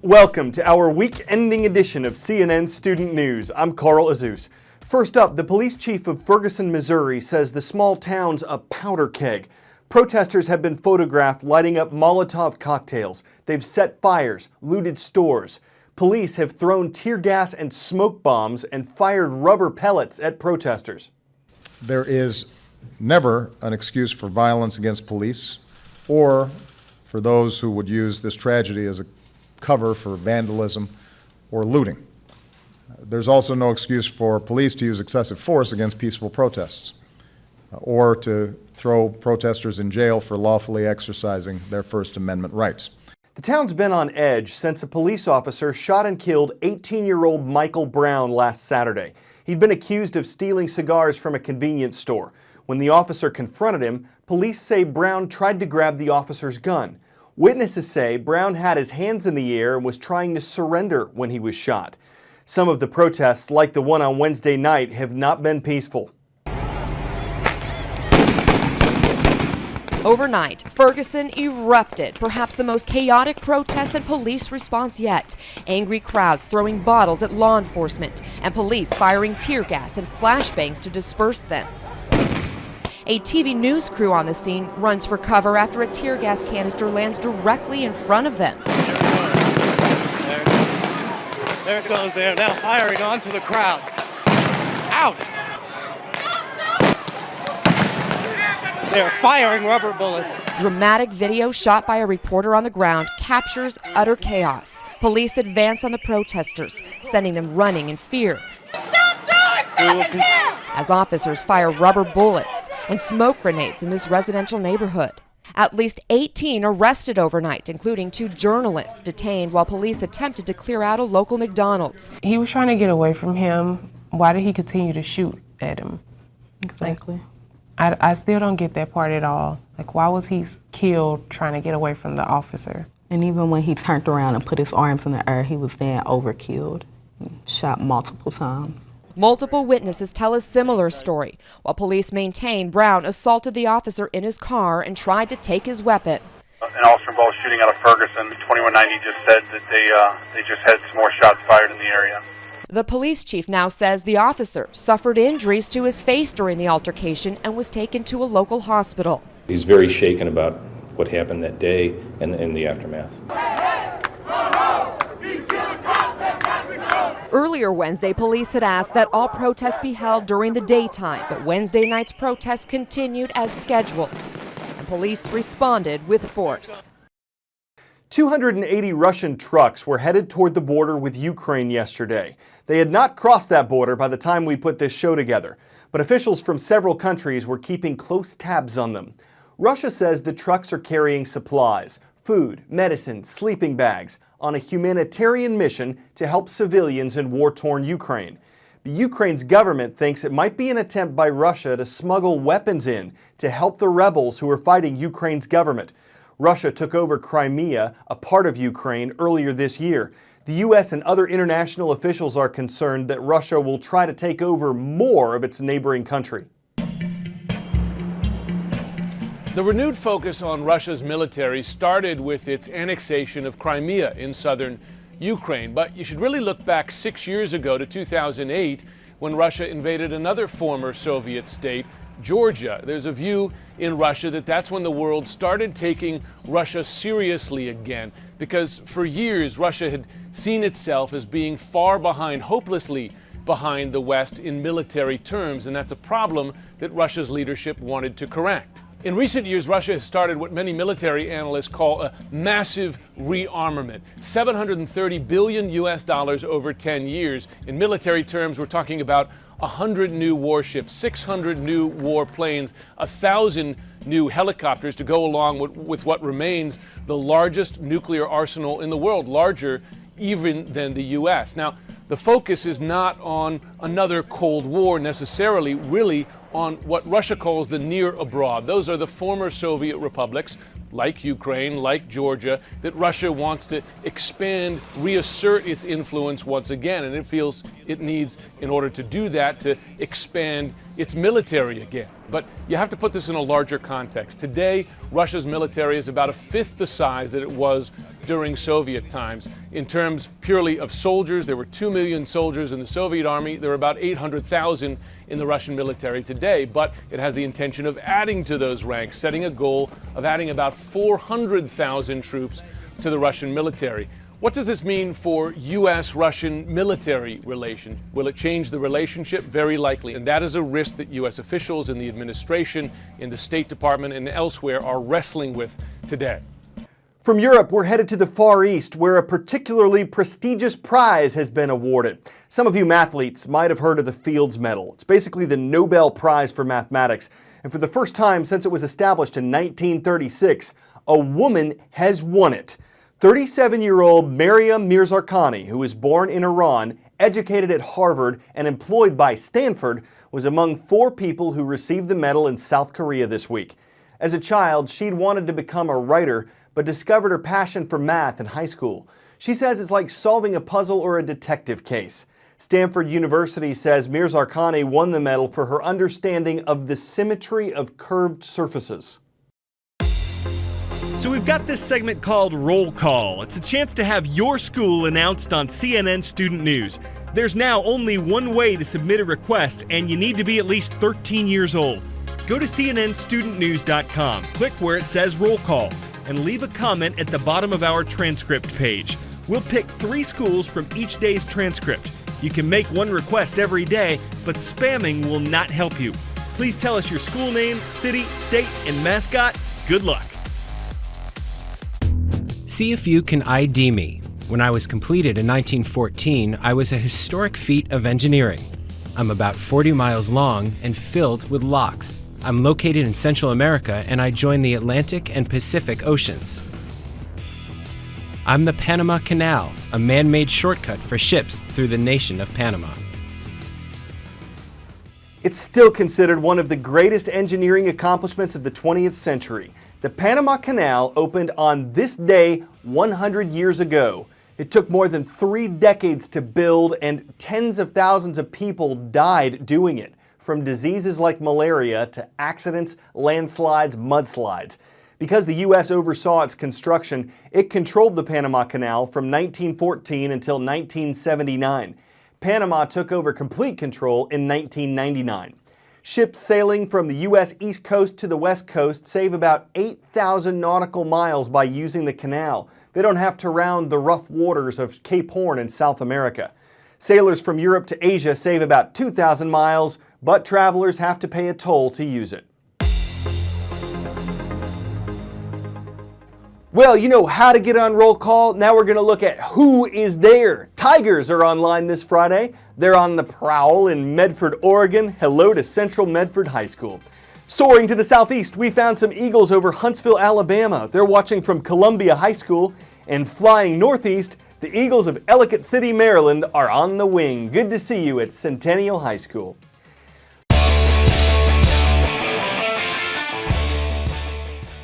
Welcome to our week-ending edition of CNN Student News. I'm Carl Azus. First up, the police chief of Ferguson, Missouri says the small town's a powder keg. Protesters have been photographed lighting up Molotov cocktails. They've set fires, looted stores. Police have thrown tear gas and smoke bombs and fired rubber pellets at protesters. There is never an excuse for violence against police or for those who would use this tragedy as a cover for vandalism or looting. There's also no excuse for police to use excessive force against peaceful protests or to throw protesters in jail for lawfully exercising their First Amendment rights. The town's been on edge since a police officer shot and killed 18-year-old Michael Brown last Saturday. He'd been accused of stealing cigars from a convenience store. When the officer confronted him, police say Brown tried to grab the officer's gun. Witnesses say Brown had his hands in the air and was trying to surrender when he was shot. Some of the protests, like the one on Wednesday night, have not been peaceful. Overnight, Ferguson erupted, perhaps the most chaotic protest and police response yet. Angry crowds throwing bottles at law enforcement and police firing tear gas and flashbangs to disperse them. A TV news crew on the scene runs for cover after a tear gas canister lands directly in front of them. There it goes there, now firing onto the crowd. Out! They're firing rubber bullets. Dramatic video shot by a reporter on the ground captures utter chaos. Police advance on the protesters, sending them running in fear. As officers fire rubber bullets and smoke grenades in this residential neighborhood. At least 18 arrested overnight, including 2 journalists detained while police attempted to clear out a local McDonald's. He was trying to get away from him. Why did he continue to shoot at him? Exactly. I still don't get that part at all. Like, why was he killed trying to get away from the officer? And even when he turned around and put his arms in the air, he was then overkilled, shot multiple times. Multiple witnesses tell a similar story, while police maintain Brown assaulted the officer in his car and tried to take his weapon. An officer involved shooting out of Ferguson. 2190 just said that they just had some more shots fired in the area. The police chief now says the officer suffered injuries to his face during the altercation and was taken to a local hospital. He's very shaken about what happened that day and in the aftermath. Earlier Wednesday, police had asked that all protests be held during the daytime, but Wednesday night's protests continued as scheduled, and police responded with force. 280 Russian trucks were headed toward the border with Ukraine yesterday. They had not crossed that border by the time we put this show together, but officials from several countries were keeping close tabs on them. Russia says the trucks are carrying supplies, food, medicine, sleeping bags, on a humanitarian mission to help civilians in war-torn Ukraine. But Ukraine's government thinks it might be an attempt by Russia to smuggle weapons in to help the rebels who are fighting Ukraine's government. Russia took over Crimea, a part of Ukraine, earlier this year. The U.S. and other international officials are concerned that Russia will try to take over more of its neighboring country. The renewed focus on Russia's military started with its annexation of Crimea in southern Ukraine. But you should really look back 6 years ago to 2008 when Russia invaded another former Soviet state, Georgia. There's a view in Russia that that's when the world started taking Russia seriously again, because for years Russia had seen itself as being far behind, hopelessly behind the West in military terms, and that's a problem that Russia's leadership wanted to correct. In recent years, Russia has started what many military analysts call a massive rearmament. $730 billion over 10 years. In military terms, we're talking about 100 new warships, 600 new warplanes, 1,000 new helicopters to go along with what remains the largest nuclear arsenal in the world, larger even than the U.S. Now, the focus is not on another Cold War necessarily, really on what Russia calls the near abroad. Those are the former Soviet republics, like Ukraine, like Georgia, that Russia wants to expand, reassert its influence once again. And it feels it needs, in order to do that, to expand its military again. But you have to put this in a larger context. Today, Russia's military is about a fifth the size that it was during Soviet times. In terms purely of soldiers, there were 2 million soldiers in the Soviet army. There are about 800,000 in the Russian military today, but it has the intention of adding to those ranks, setting a goal of adding about 400,000 troops to the Russian military. What does this mean for U.S.-Russian military relations? Will it change the relationship? Very likely. And that is a risk that U.S. officials in the administration, in the State Department, and elsewhere are wrestling with today. From Europe, we're headed to the Far East, where a particularly prestigious prize has been awarded. Some of you mathletes might have heard of the Fields Medal. It's basically the Nobel Prize for mathematics. And for the first time since it was established in 1936, a woman has won it. 37-year-old Maryam Mirzakhani, who was born in Iran, educated at Harvard, and employed by Stanford, was among 4 people who received the medal in South Korea this week. As a child, she'd wanted to become a writer, but discovered her passion for math in high school. She says it's like solving a puzzle or a detective case. Stanford University says Mirzakhani won the medal for her understanding of the symmetry of curved surfaces. So we've got this segment called Roll Call. It's a chance to have your school announced on CNN Student News. There's now only one way to submit a request, and you need to be at least 13 years old. Go to cnnstudentnews.com, click where it says Roll Call, and leave a comment at the bottom of our transcript page. We'll pick 3 schools from each day's transcript. You can make one request every day, but spamming will not help you. Please tell us your school name, city, state, and mascot. Good luck. See if you can ID me. When I was completed in 1914, I was a historic feat of engineering. I'm about 40 miles long and filled with locks. I'm located in Central America, and I join the Atlantic and Pacific Oceans. I'm the Panama Canal, a man-made shortcut for ships through the nation of Panama. It's still considered one of the greatest engineering accomplishments of the 20th century. The Panama Canal opened on this day 100 years ago. It took more than 3 decades to build, and tens of thousands of people died doing it, from diseases like malaria to accidents, landslides, mudslides. Because the U.S. oversaw its construction, it controlled the Panama Canal from 1914 until 1979. Panama took over complete control in 1999. Ships sailing from the U.S. East Coast to the West Coast save about 8,000 nautical miles by using the canal. They don't have to round the rough waters of Cape Horn in South America. Sailors from Europe to Asia save about 2,000 miles, but travelers have to pay a toll to use it. Well, you know how to get on Roll Call. Now we're going to look at who is there. Tigers are online this Friday. They're on the prowl in Medford, Oregon. Hello to Central Medford High School. Soaring to the southeast, we found some eagles over Huntsville, Alabama. They're watching from Columbia High School. And flying northeast, the Eagles of Ellicott City, Maryland are on the wing. Good to see you at Centennial High School.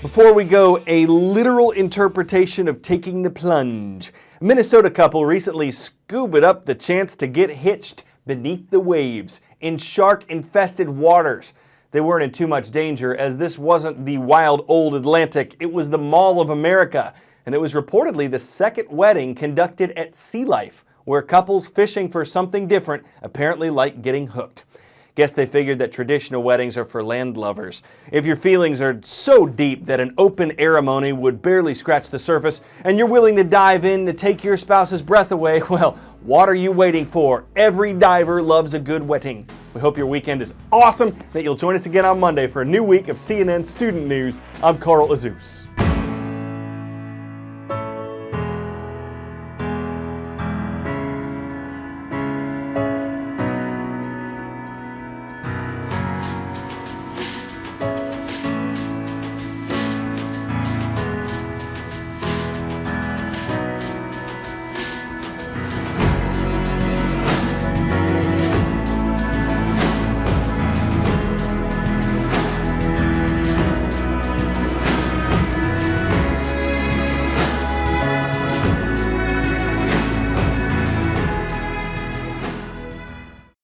Before we go, a literal interpretation of taking the plunge. A Minnesota couple recently scuba up the chance to get hitched beneath the waves in shark-infested waters. They weren't in too much danger, as this wasn't the wild old Atlantic, it was the Mall of America, and it was reportedly the second wedding conducted at Sea Life, where couples fishing for something different apparently like getting hooked. Guess they figured that traditional weddings are for land lovers. If your feelings are so deep that an open ceremony would barely scratch the surface, and you're willing to dive in to take your spouse's breath away, well, what are you waiting for? Every diver loves a good wetting. We hope your weekend is awesome, that you'll join us again on Monday for a new week of CNN Student News. I'm Carl Azus.